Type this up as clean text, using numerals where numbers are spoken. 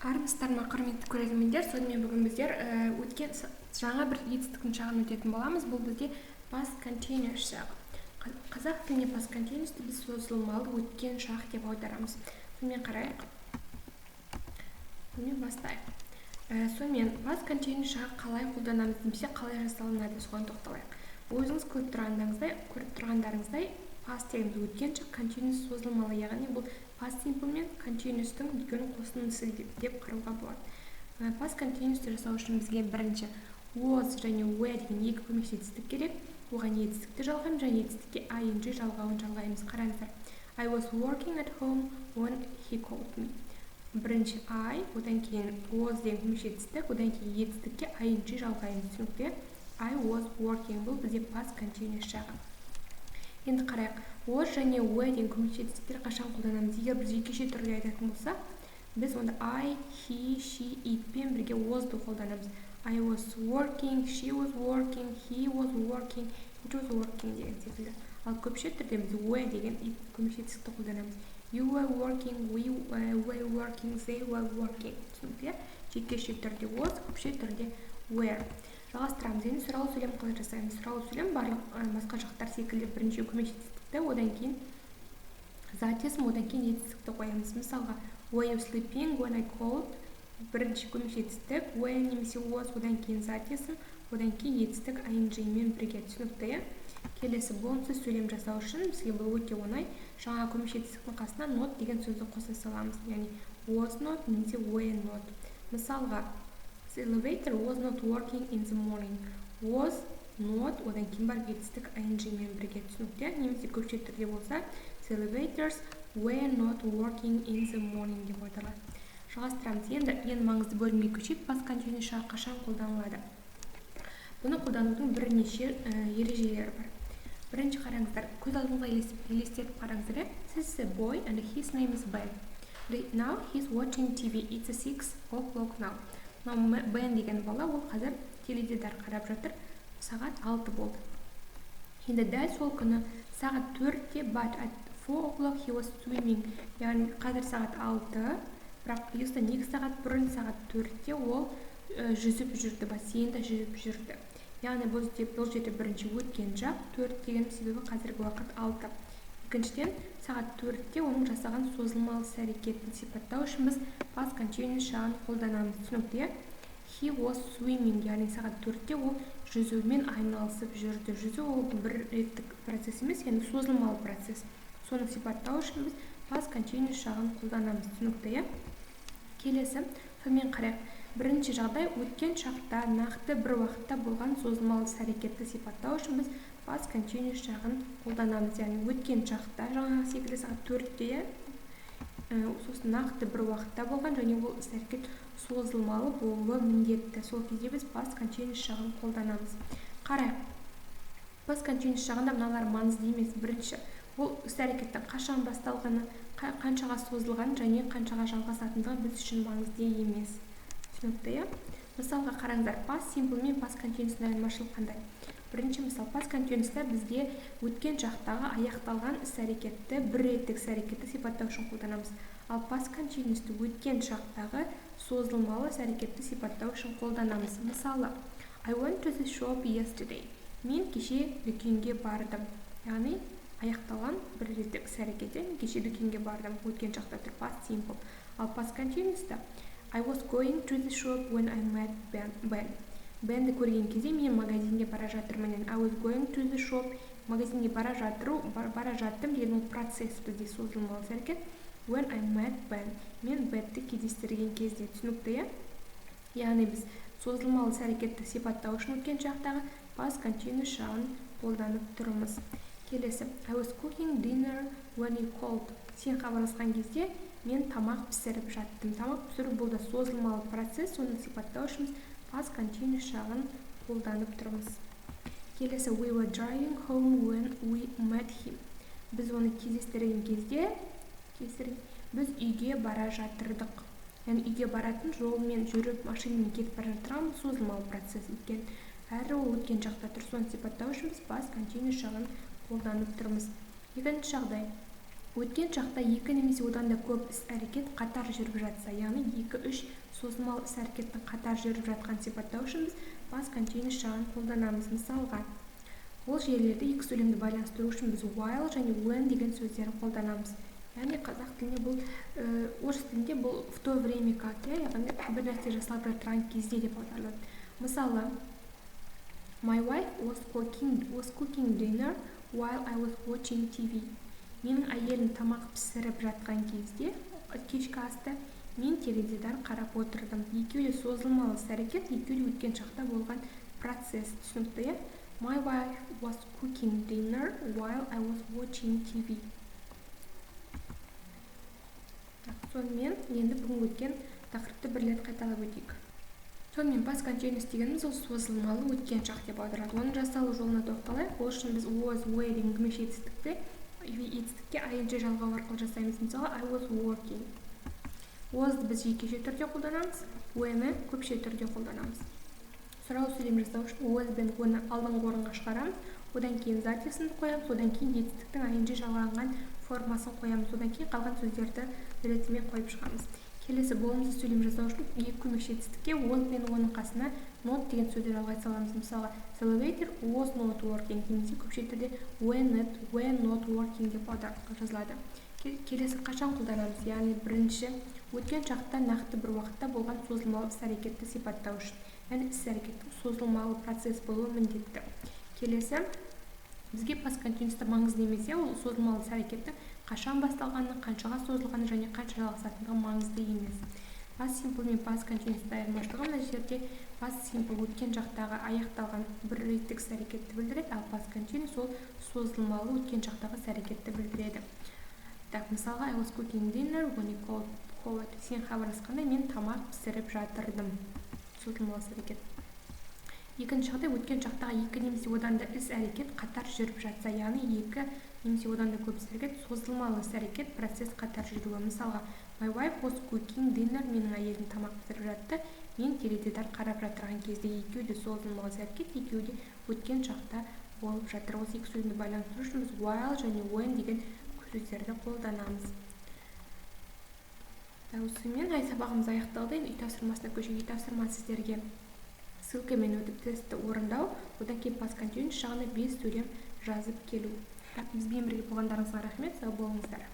Армысыздар ма, құрметті көрермендер. Сонымен бүгін біздер өткен жаңа бір етістіктің шағын өтетін боламыз. Бұл бізде past continuous шағы. Қазақ тілінде past continuous'ты біз созылмалы өткен шақ деп аударамыз. Сонымен қарайық. Сонымен бастайық. Сонымен past continuous шағы қалай қолданамыз немесе қалай жасалынады, соған тоқталайық. Өзіңіз көріп тұрғандарыңыздай past дегеніміз өткен шақ, continuous созылмалы, яғни бұл past simple мен continuous'тың екеуінің қосындысы деп қарауға болады. Past continuous'ты жасау үшін бізге бірінші was және were деген екі көмекші етістік керек. Оған етістікті жалғаймыз және етістікке ing жалғауын жалғаймыз. Қараңыздар. I was working at home when he called me. Бірінші I, одан кейін was деген көмекші етістік, одан кейін етістікке ing жалғаймыз. Түсінікті? I was working, бұл бізде past continuous шағы. Енді қарайық. Was және were деген көмекші етістіктер қашан қолданамыз? Егер біз жекеше түрде айтатын болса, біз онда I, he, she, it пен бірге was'ды қолданамыз. I was working, she was working, he was working, it was working деген секілді. Ал көпше түрде біз were деген көмекші етістікті қолданамыз. You were working, we were working, they were working. Түсінікті? Жекеше түрде was, көпше түрде were. Жалғастырамыз. Енді сұралы сөйлем қалай жасаймыз? Сұралы сөйлем барлық басқа жақтар секілді бірінші көмекші етістікті, одан кейін зат есім, одан кейін етістікті қоямыз. Мысалға, were you sleeping when I called? Бірінші көмекші етістік, were немесе was, одан кейін зат есім, одан кейін етістік ing мен бірге. Түсінікті? Келесі болымсыз сөйлем жасау үшін бізге бұл өте оңай. Жаңа көмекші етістіктің қасына not деген сөзді қоса саламыз. Яғни was not немесе were not. Мысалға, the elevator was not working in the morning. Was not, одан кейін бар етістік ing мен бірге. Түсінікті? Немесе көпше түрде болса, the elevators were not working in the morning деп айтылады. Жалғастырамыз. Енді ең маңызды бөлімге көшейік. Past continuous шағы қашан қолданылады? Бұны қолданудың бірнеше ережелері бар. Бірінші қараңыздар. Көз алдыңызға елестетіп қараңыздар. This is a boy and his name is Ben. Now he's watching TV. It's 6 o'clock now. Бен деген бала, ол қазір теледидар қарап жатыр. Сағат 6 болды. Енді дәл сол күні сағат 4-те, but at 4 o'clock he was swimming. Яғни қазір сағат 6, бірақ осыдан 2 сағат бұрын сағат 4-те ол жүзіп жүрді, бассейнда жүзіп жүрді. Яғни бұл жерде бірінші өткен шақ, 4 деген себебі қазіргі уақыт 6. Екіншіден, сағат 4-те оның жасаған созылмалы іс-әрекетін сипаттау үшін біз past continuous шағын қолданамыз. Түсінікті? He was swimming, яғни сағат 4-те ол жүзумен айналысып жүрді. Жүзу ол бір реттік процесс емес, яғни созылмалы процесс. Соны сипаттау үшін біз past continuous шағын қолданамыз. Түсінікті? Келесі, сонымен қарайық. Бірінші жағдай өткен шақта нақты бір уақытта болған созылмалы іс-әрекетті сипаттау үшін біз past continuous шағын қолданамыз. Яғни өткен шақта жаңағы секілді сағат 4-те сосын нақты бір уақытта болған және ол іс-әрекет созылмалы болуы міндетті. Сол кезде біз past continuous шағын қолданамыз. Қарайық. Past continuous шағында мыналар маңызды емес. Бірінші, ол іс-әрекеттің қашан басталғаны, қаншаға созылған және қаншаға жалғасатындығы біз үшін маңызды емес. Түсінікті? Мысалға қараңыздар, past simple мен past continuous'ның айырмашылығы қандай? Бірінші мысал, past continuous'та бізде өткен шақтағы аяқталған іс-әрекетті, бір реттік іс-әрекетті сипаттау үшін қолданамыз. Ал past continuous'ты өткен шақтағы созылмалы іс-әрекетті сипаттау үшін қолданамыз. Мысалы, I went to the shop yesterday. Мен кеше дүкенге бардым. Яғни аяқталған бір реттік іс-әрекеттен кеше дүкенге бардым. Өткен шақта тұр past simple. Ал past continuous'та I was going to the shop when I met Ben. Бенді көрген кезде мен магазинге бара жатырмын. I was going to the shop. Магазинге бара жаттым деген ол процесс бізде созылмалы іс-әрекет. When I met Ben. Мен Бенді кездестірген кезде. Түсінікті? Яғни біз созылмалы іс-әрекетті сипаттау үшін өткен шақтағы past continuous шағын қолданып тұрмыз. Келесі. I was cooking dinner when you called. Сен хабарласқан кезде мен тамақ пісіріп жаттым. Тамақ пісіру бұл да созылмалы процесс, соны сипаттау үшін past continuous шағын қолданып тұрмыз. Келесі, we were driving home when we met him. Біз оны кездестірген кезде біз үйге бара жатырдық. Яғни үйге баратын жолмен жүріп, машинамен кетіп бара жатырған созылмалы процесс екен. Әрі ол өткен шақта тұр. Соны сипаттау үшін біз past continuous шағын қолданып тұрмыз. Екінші жағдай. Өткен шақта екі немесе одан да көп іс-әрекет қатар жүріп жатса, яғни 2-3 созылмалы іс-әрекеттің қатар жүріп жатқан сипаттау үшін біз past continuous шағын қолданамыз. Мысалға, ол жерлерде екі сөйлемді байланыстыру үшін біз while және when деген сөздерді қолданамыз. Яғни қазақ тілінде бұл, орыс тілінде бұл в то время как, яғни бір нәрсе жасалып жатқан кезде деп аударылады. Мысалы, my wife was cooking dinner while I was watching TV. Менің әйелім тамақ пісіріп жатқан кезде, кешкі асты, мен теледидар қарап отырдым. Екеуі созылмалы іс-әрекет, екеуі өткен шақта болған процесс. Түсінікті, My wife was cooking dinner while I was watching TV. Сонымен енді бүгін өткен тақырыпты бір рет қайталап өтейік. Сонымен past continuous дегеніміз ол созылмалы өткен шақ деп аударылады. Оның жасалу жолына тоқталайық. Ол үшін біз was, were деген көмекші етістікке ing жалғау арқылы жасаймыз. Мысалы, I was working. Was біз жекеше түрде қолданамыз, were көпше түрде қолданамыз. Сұрау сөйлем жасау үшін was бен оны алдыңғы орынға шығарамыз, одан кейін зат есімді қоямыз, одан кейін етістіктің ing жалғанған формасын қоямыз, одан кейін қалған сөздерді ретімен қойып шығамыз. Келесі болымсыз сөйлем жасау үшін екі көмекші етістікке was бен оның қасына not деген сөзді жалғай саламыз. Мысалы, the elevator was not working немесе көпше түрде were not working деп жазылады. Келесі қашан қолданамыз? Яғни бірінші өткен шақта нақты бір уақытта болған созылмалы іс-әрекетті сипаттау үшін. Яғни іс-әрекеттің созылмалы процесс болуы міндетті. Келесі бізге past continuous'та маңызды емес, ол созылмалы іс-әрекеттің қашан басталғаны, қаншаға созылғаны және қанша жалғасатындығы маңызды емес. Past simple мен past continuous'та айырмашылығы мына жерде past simple өткен шақтағы аяқталған бір реттік іс-әрекетті білдіреді, ал past continuous ол созылмалы өткен шақтағы іс-әрекетті білдіреді. Мысалға, I was cooking dinner when you called. Сен хабарласқанда мен тамақ пісіріп жатырдым. Созылмалы іс-әрекет. Екінші жағдай өткен шақтағы екі немесе одан да іс-әрекет қатар жүріп жатса, яғни екі немесе одан да көп іс-әрекет созылмалы іс-әрекет процесс қатар жүруі. Мысалға, my wife was cooking dinner, менің әйелім тамақ пісіріп жатты, мен теледидар қарап жатырған кезде екеуі де созылмалы іс-әрекет, екеуі де өткен шақта болып жатыр. Осы екі сөзді байланыстыру үшін біз while және when деген сөздерді қолданамыз. Осымен сабағымыз аяқталды. Үй тапсырмасына көшейік. Үй тапсырма сіздерге ссылкамен өтіп тестті орындау, одан кейін past continuous жағына 5 сөйлем жазып келу. Бізбен бірге болғандарыңызға рахмет, сау болыңыздар.